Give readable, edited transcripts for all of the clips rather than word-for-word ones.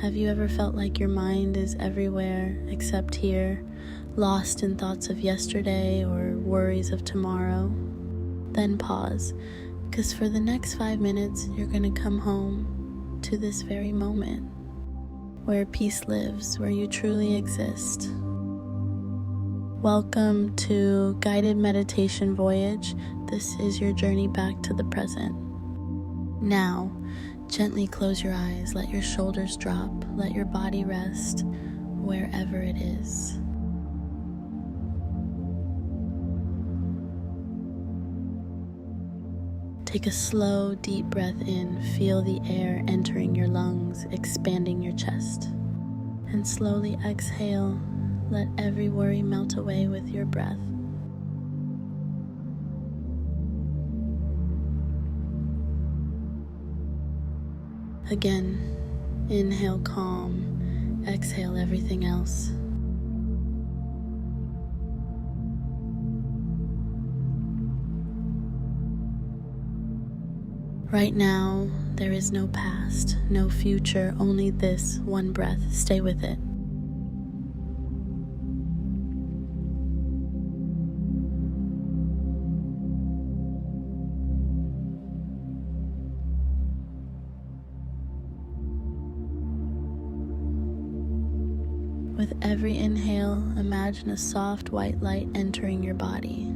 Have you ever felt like your mind is everywhere except here, lost in thoughts of yesterday or worries of tomorrow? Then pause, because for the next 5 minutes, you're going to come home to this very moment, where peace lives, where you truly exist. Welcome to Guided Meditation Voyage. This is your journey back to the present. Now, gently close your eyes, let your shoulders drop, let your body rest wherever it is. Take a slow, deep breath in, feel the air entering your lungs, expanding your chest. And slowly exhale, let every worry melt away with your breath. Again, inhale calm, exhale everything else. Right now, there is no past, no future, only this one breath. Stay with it. With every inhale, imagine a soft white light entering your body.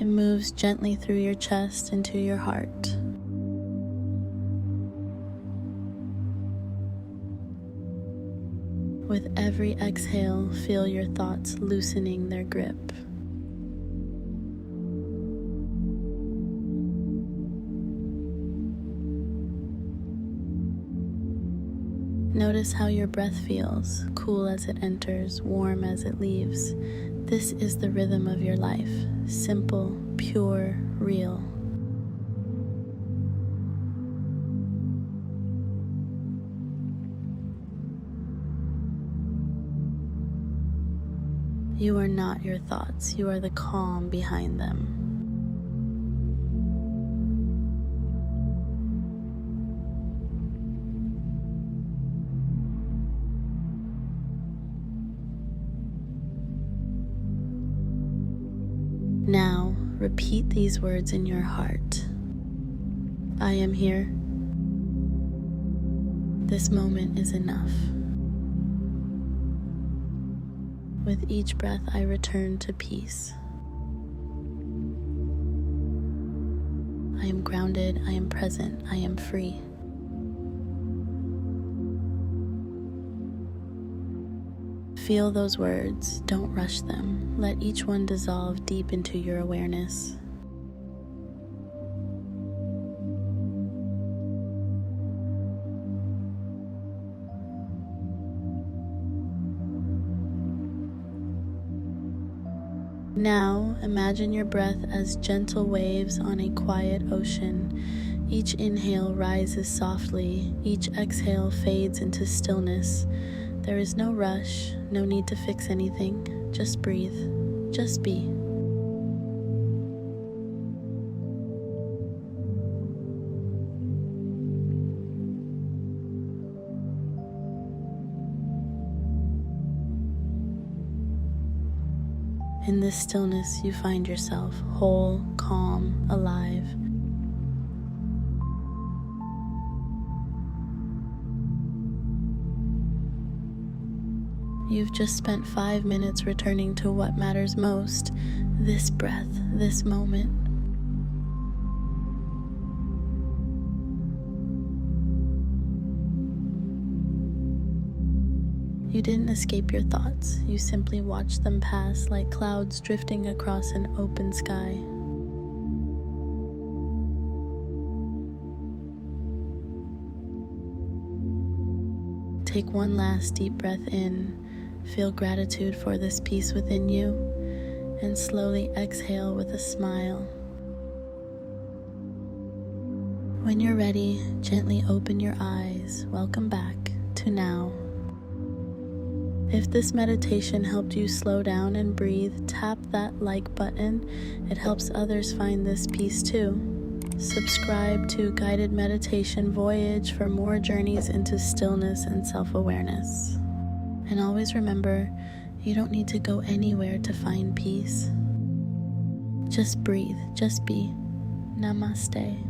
It moves gently through your chest into your heart. With every exhale, feel your thoughts loosening their grip. Notice how your breath feels, cool as it enters, warm as it leaves. This is the rhythm of your life, simple, pure, real. You are not your thoughts, you are the calm behind them. Now, repeat these words in your heart. I am here. This moment is enough. With each breath, I return to peace. I am grounded, I am present, I am free. Feel those words, don't rush them. Let each one dissolve deep into your awareness. Now, imagine your breath as gentle waves on a quiet ocean. Each inhale rises softly, each exhale fades into stillness. There is no rush, no need to fix anything. Just breathe, just be. In this stillness, you find yourself whole, calm, alive. You've just spent 5 minutes returning to what matters most, this breath, this moment. You didn't escape your thoughts, you simply watched them pass like clouds drifting across an open sky. Take one last deep breath in. Feel gratitude for this peace within you, and slowly exhale with a smile. When you're ready, gently open your eyes. Welcome back to now. If this meditation helped you slow down and breathe, tap that like button. It helps others find this peace too. Subscribe to Guided Meditation Voyage for more journeys into stillness and self-awareness. And always remember, you don't need to go anywhere to find peace. Just breathe, just be. Namaste.